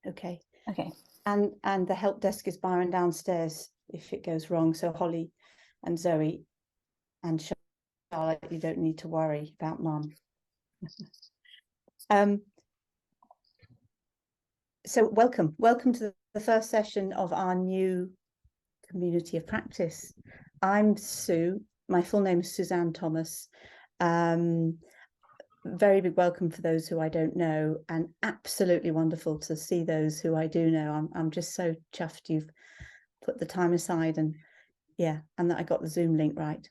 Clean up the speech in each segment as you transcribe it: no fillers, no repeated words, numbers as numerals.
Okay. Okay. And the help desk is Byron downstairs if it goes wrong. So Holly and Zoe and Charlotte, you don't need to worry about Mum. So welcome to the first session of our new community of practice. I'm Sue. My full name is Suzanne Thomas. Very big welcome for those who I don't know, and absolutely wonderful to see those who I do know. I'm just so chuffed you've put the time aside, and yeah, and that I got the Zoom link right.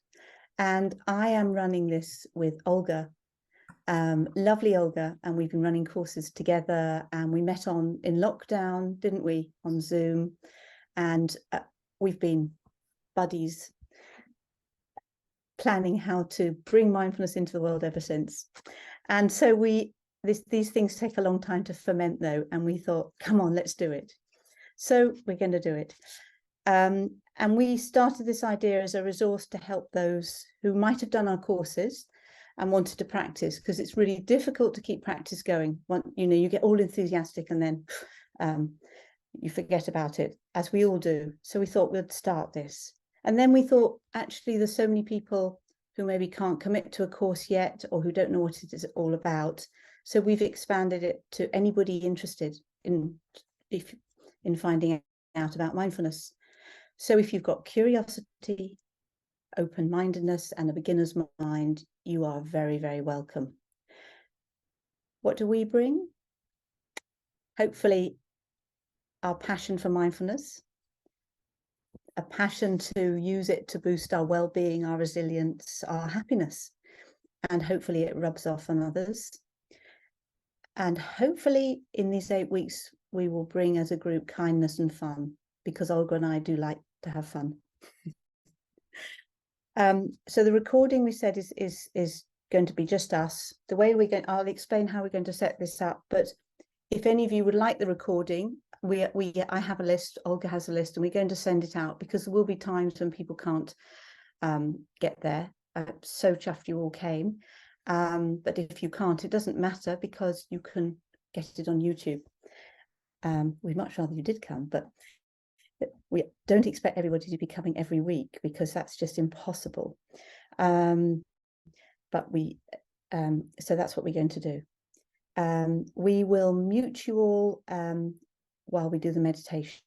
And I am running this with Olga, lovely Olga, and we've been running courses together, and we met in lockdown, didn't we, on Zoom, and we've been buddies planning how to bring mindfulness into the world ever since. And so these things take a long time to ferment though, and we thought, come on, let's do it. So we're going to do it. And we started this idea as a resource to help those who might have done our courses and wanted to practice, because it's really difficult to keep practice going. You get all enthusiastic and then you forget about it, as we all do. So we thought we'd start this. And then we thought, actually, there's so many people who maybe can't commit to a course yet, or who don't know what it is all about. So we've expanded it to anybody interested in finding out about mindfulness. So if you've got curiosity, open-mindedness, and a beginner's mind, you are very, very welcome. What do we bring? Hopefully, our passion for mindfulness, a passion to use it to boost our well-being, our resilience, our happiness, and hopefully it rubs off on others. And hopefully in these 8 weeks, we will bring as a group kindness and fun, because Olga and I do like to have fun. So the recording, we said, is going to be just us. The way I'll explain how we're going to set this up, but if any of you would like the recording, I have a list, Olga has a list, and we're going to send it out, because there will be times when people can't get there. I'm so chuffed you all came. But if you can't, it doesn't matter, because you can get it on YouTube. We'd much rather you did come, but we don't expect everybody to be coming every week, because that's just impossible. But so that's what we're going to do. We will mute you all while we do the meditation,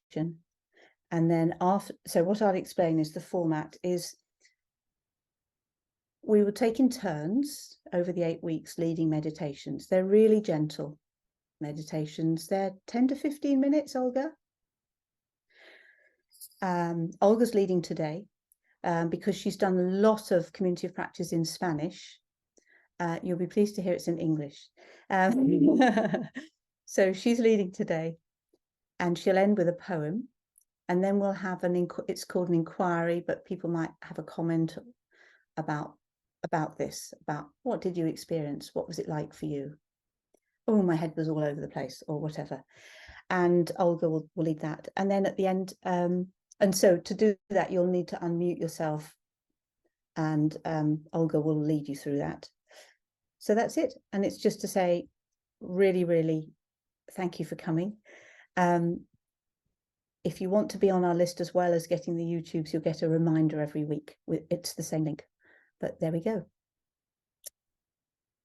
and then after. So what I'll explain is the format is we will take in turns over the 8 weeks leading meditations. They're really gentle meditations. They're 10 to 15 minutes, Olga. Olga's leading today because she's done a lot of community of practice in Spanish. You'll be pleased to hear it's in English. So she's leading today, and she'll end with a poem, and then we'll have it's called an inquiry, but people might have a comment about this, about what did you experience, what was it like for you, oh, my head was all over the place, or whatever. And Olga will lead that, and then at the end, and so to do that, you'll need to unmute yourself, and Olga will lead you through that. So that's it, and it's just to say, really, really thank you for coming. If you want to be on our list as well as getting the YouTubes, you'll get a reminder every week. It's the same link, but there we go.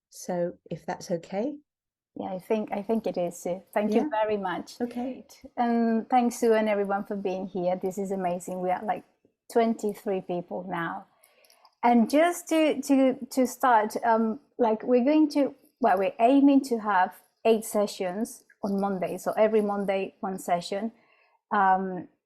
So if that's okay. Yeah, I think it is, Sue. Thank you very much. Okay. And thanks, Sue, and everyone for being here. This is amazing. We are like 23 people now. And just to start, like we're aiming to have 8 sessions on Monday. So every Monday, 1 session,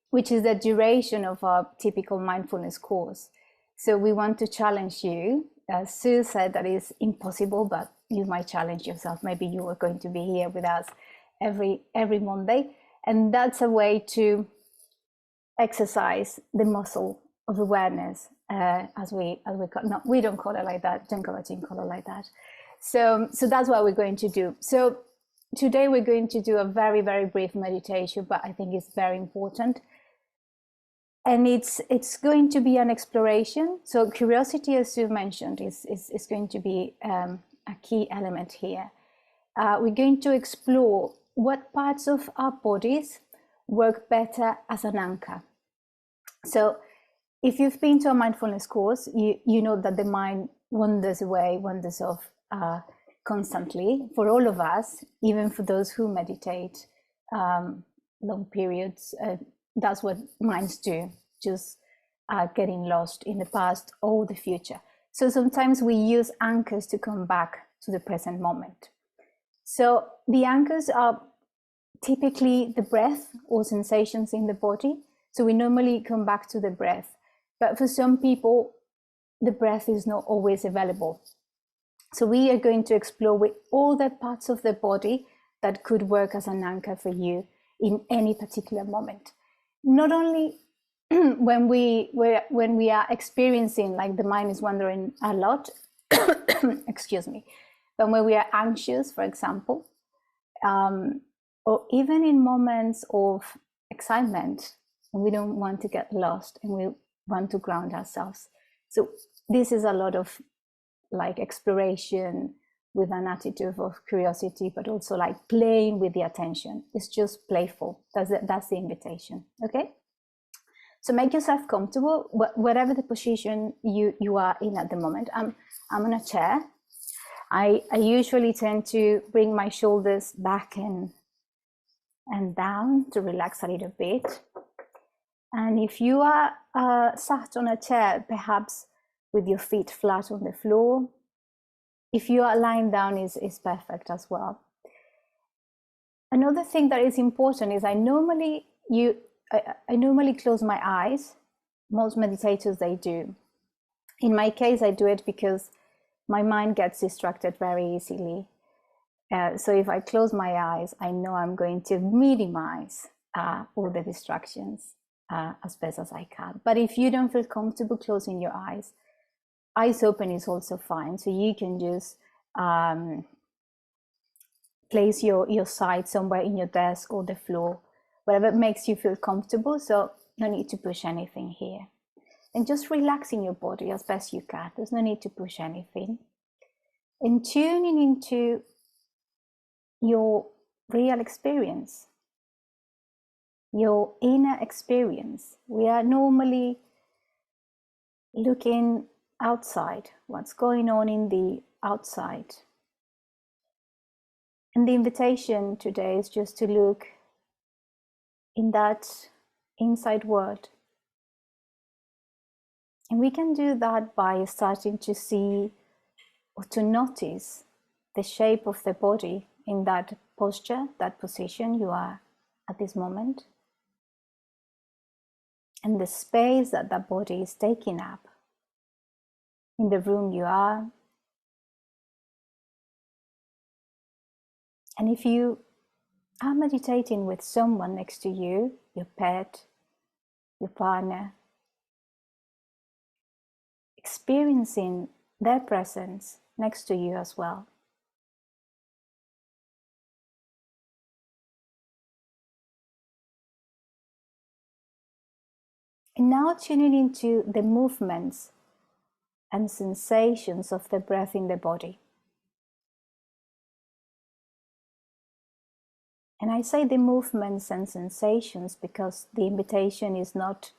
which is the duration of our typical mindfulness course. So we want to challenge you. As Sue said, that is impossible, but you might challenge yourself. Maybe you are going to be here with us every Monday. And that's a way to exercise the muscle of awareness, as we no, we don't call it like that. Don't call it like that. So that's what we're going to do. So today we're going to do a very, very brief meditation, but I think it's very important. And it's going to be an exploration. So curiosity, as you mentioned, is going to be a key element here. We're going to explore what parts of our bodies work better as an anchor. So if you've been to a mindfulness course, you know that the mind wanders away, wanders off constantly for all of us, even for those who meditate long periods. That's what minds do, just getting lost in the past or the future. So sometimes we use anchors to come back to the present moment. So the anchors are typically the breath or sensations in the body. So we normally come back to the breath. But for some people, the breath is not always available. So we are going to explore with all the parts of the body that could work as an anchor for you in any particular moment. Not only when we are experiencing, like the mind is wandering a lot, excuse me, but when we are anxious, for example, or even in moments of excitement, and we don't want to get lost and we want to ground ourselves. So this is a lot of like exploration with an attitude of curiosity, but also like playing with the attention. It's just playful. That's the invitation. Okay. So make yourself comfortable, whatever the position you are in at the moment. I'm on a chair. I usually tend to bring my shoulders back and down to relax a little bit. And if you are sat on a chair, perhaps with your feet flat on the floor, if you are lying down is perfect as well. Another thing that is important is I normally close my eyes. Most meditators, they do. In my case, I do it because my mind gets distracted very easily. So if I close my eyes, I know I'm going to minimize all the distractions as best as I can. But if you don't feel comfortable closing your eyes open is also fine. So you can just place your side somewhere in your desk or the floor, whatever makes you feel comfortable. So no need to push anything here. And just relaxing your body as best you can. There's no need to push anything. And tuning into your real experience, your inner experience. We are normally looking outside, what's going on in the outside. And the invitation today is just to look in that inside world. And we can do that by starting to see or to notice the shape of the body in that posture, that position you are at this moment, and the space that that body is taking up in the room you are. And if you are meditating with someone next to you, your pet, your partner, experiencing their presence next to you as well. And now tuning into the movements and sensations of the breath in the body. And I say the movements and sensations because the invitation is not,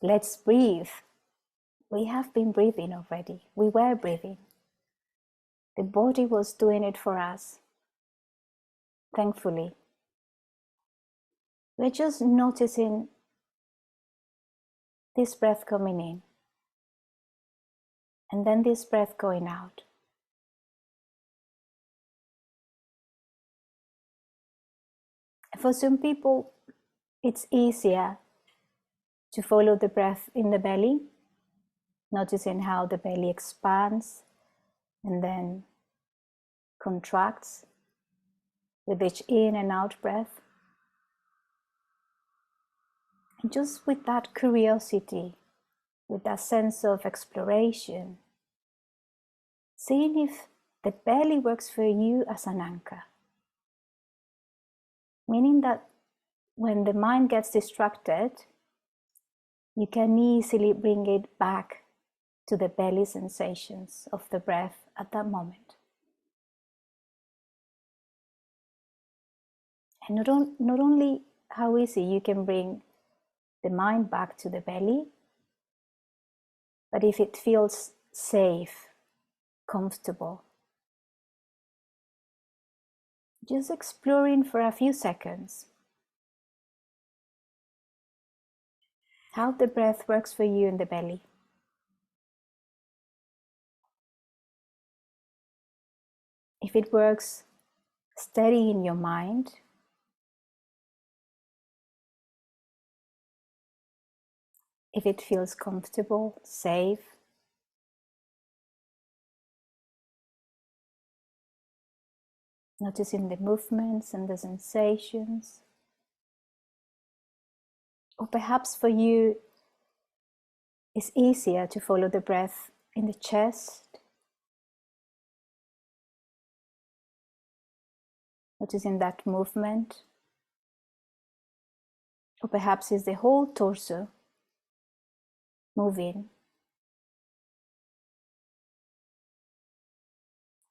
let's breathe. We have been breathing already. We were breathing. The body was doing it for us, thankfully. We're just noticing this breath coming in, and then this breath going out. For some people, it's easier to follow the breath in the belly, noticing how the belly expands and then contracts with each in and out breath. And just with that curiosity, with that sense of exploration, seeing if the belly works for you as an anchor. Meaning that when the mind gets distracted, you can easily bring it back to the belly sensations of the breath at that moment. And not only how easy you can bring the mind back to the belly, but if it feels safe, comfortable. Just exploring for a few seconds how the breath works for you in the belly. If it works steady in your mind, if it feels comfortable, safe, noticing the movements and the sensations. Or perhaps for you, it's easier to follow the breath in the chest, noticing that movement. Or perhaps it's the whole torso moving,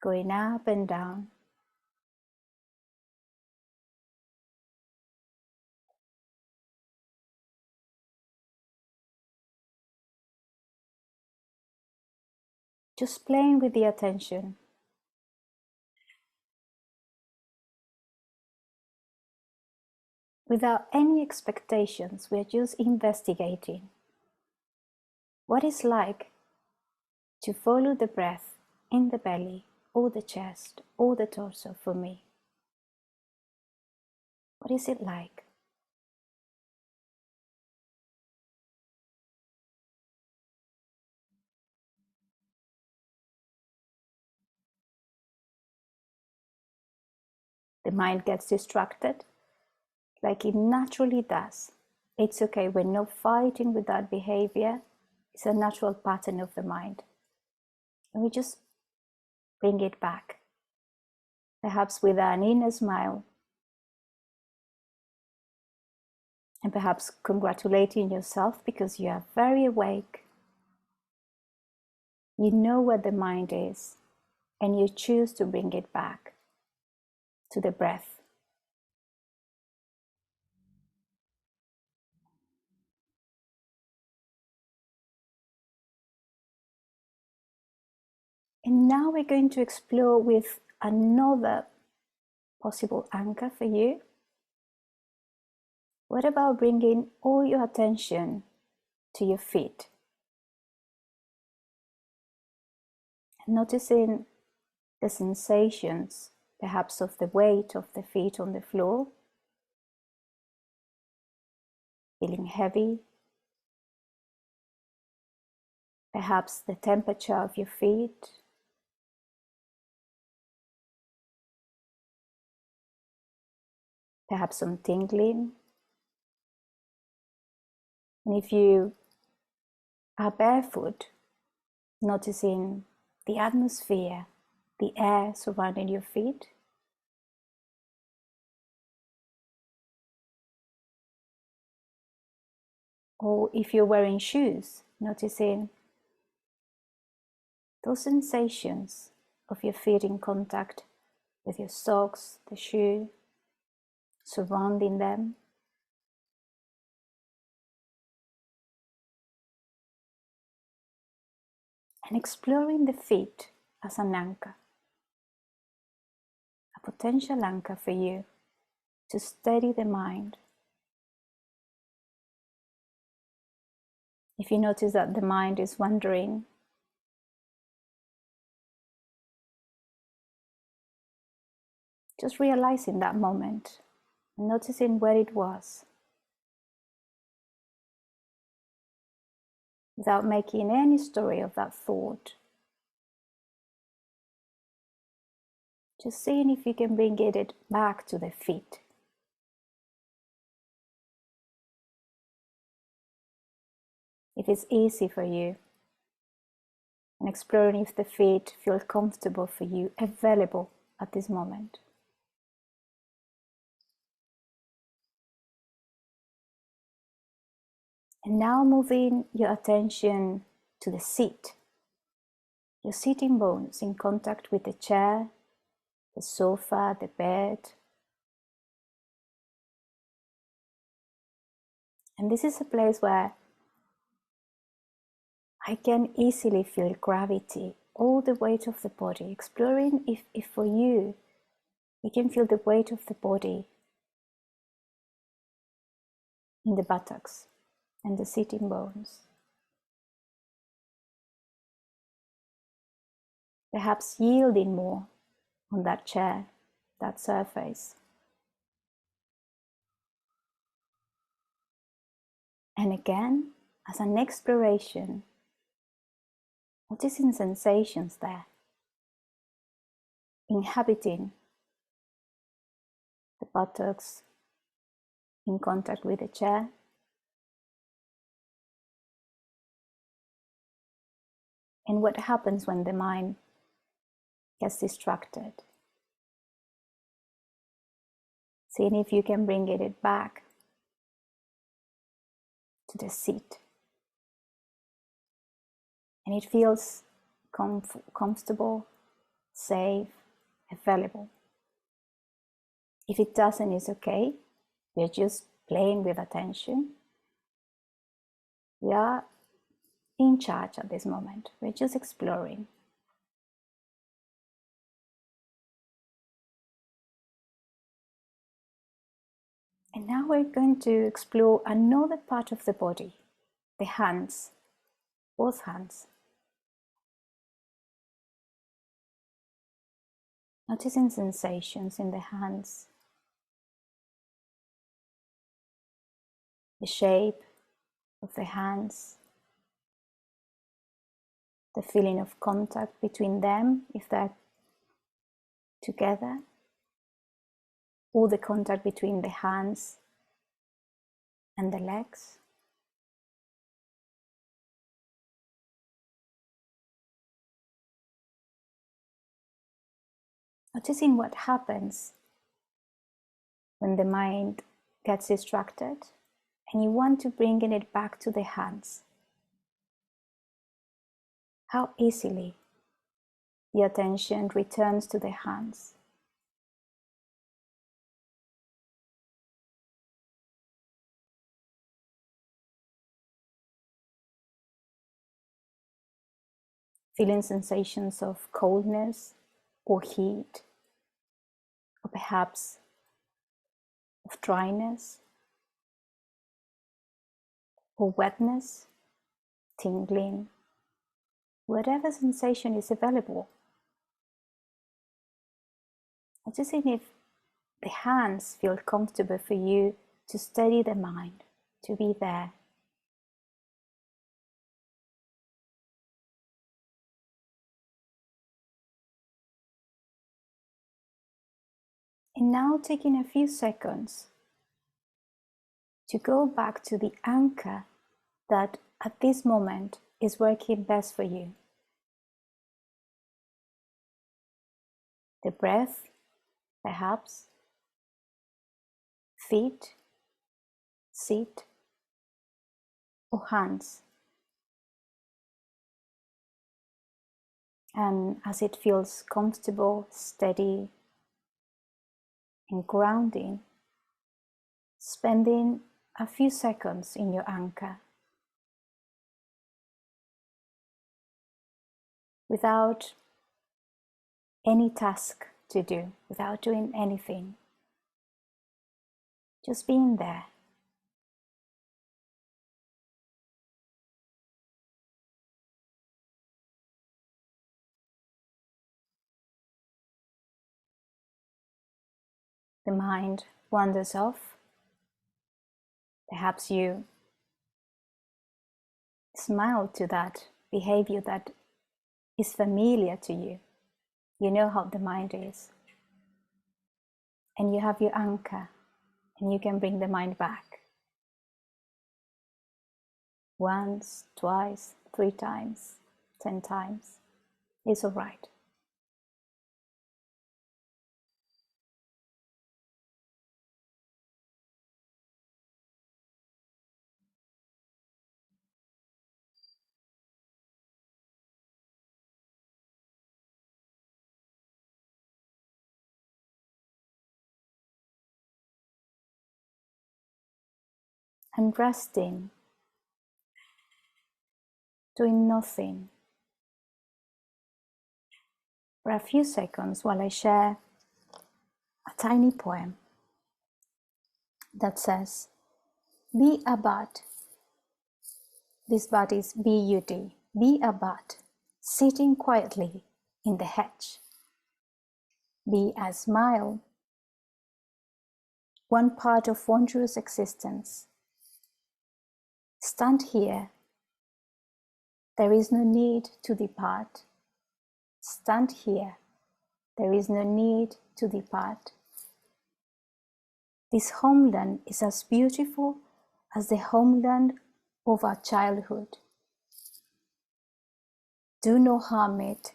going up and down. Just playing with the attention. Without any expectations, we are just investigating what it's like to follow the breath in the belly or the chest or the torso for me. What is it like? The mind gets distracted, like it naturally does. It's okay, we're not fighting with that behavior. It's a natural pattern of the mind. And we just bring it back, perhaps with an inner smile, and perhaps congratulating yourself because you are very awake. You know what the mind is, and you choose to bring it back to the breath. And now we're going to explore with another possible anchor for you. What about bringing all your attention to your feet? Noticing the sensations, perhaps of the weight of the feet on the floor, feeling heavy, perhaps the temperature of your feet, perhaps some tingling. And if you are barefoot, noticing the atmosphere, the air surrounding your feet. Or if you're wearing shoes, noticing those sensations of your feet in contact with your socks, the shoe, surrounding them. And exploring the feet as an anchor, a potential anchor for you to steady the mind. If you notice that the mind is wandering, just realizing that moment, noticing where it was, without making any story of that thought. Just seeing if you can bring it back to the feet. If it's easy for you, and exploring if the feet feel comfortable for you, available at this moment. And now moving your attention to the seat. Your sitting bones in contact with the chair, the sofa, the bed. And this is a place where I can easily feel gravity, all the weight of the body, exploring if for you can feel the weight of the body in the buttocks and the sitting bones. Perhaps yielding more on that chair, that surface. And again, as an exploration, noticing sensations there, inhabiting the buttocks in contact with the chair. And what happens when the mind gets distracted. Seeing if you can bring it back to the seat. And it feels comfortable, safe, available. If it doesn't, it's okay. We're just playing with attention. We are in charge at this moment. We're just exploring. And now we're going to explore another part of the body, the hands, both hands. Noticing sensations in the hands, the shape of the hands, the feeling of contact between them if they're together, or the contact between the hands and the legs. Noticing what happens when the mind gets distracted and you want to bring it back to the hands. How easily the attention returns to the hands. Feeling sensations of coldness or heat, or perhaps of dryness or wetness, tingling, whatever sensation is available. Noticing if the hands feel comfortable for you to steady the mind, to be there. And now taking a few seconds to go back to the anchor that at this moment is working best for you. The breath, perhaps, feet, seat, or hands. And as it feels comfortable, steady, and grounding, spending a few seconds in your anchor without any task to do, without doing anything, just being there. The mind wanders off. Perhaps you smile to that behavior that is familiar to you. You know how the mind is. And you have your anchor, and you can bring the mind back. Once, twice, 3 times, 10 times. It's all right. and resting, doing nothing for a few seconds while I share a tiny poem that says, be a bud. This bud is B-U-D. Be a bud, sitting quietly in the hedge. Be a smile, one part of wondrous existence. Stand here. There is no need to depart. Stand here. There is no need to depart. This homeland is as beautiful as the homeland of our childhood. Do no harm it,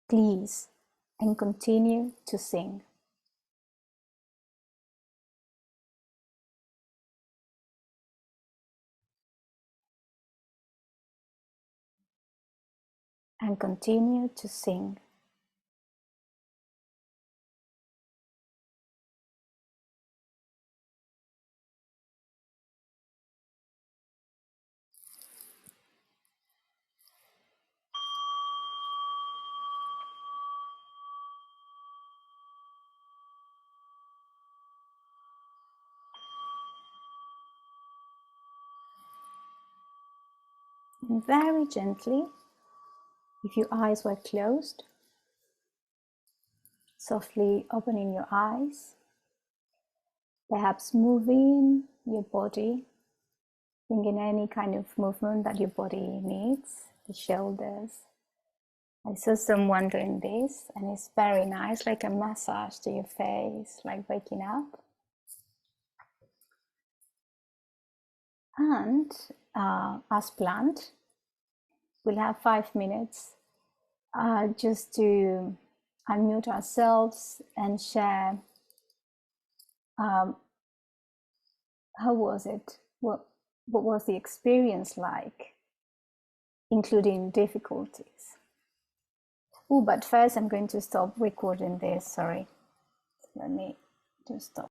please, and continue to sing. And continue to sing. And very gently, if your eyes were closed, softly opening your eyes, perhaps moving your body, bringing any kind of movement that your body needs, the shoulders. I saw someone doing this, and it's very nice, like a massage to your face, like waking up. And as planned, we'll have 5 minutes just to unmute ourselves and share how was it? What was the experience like, including difficulties? Oh, but first I'm going to stop recording this, sorry. Let me just stop.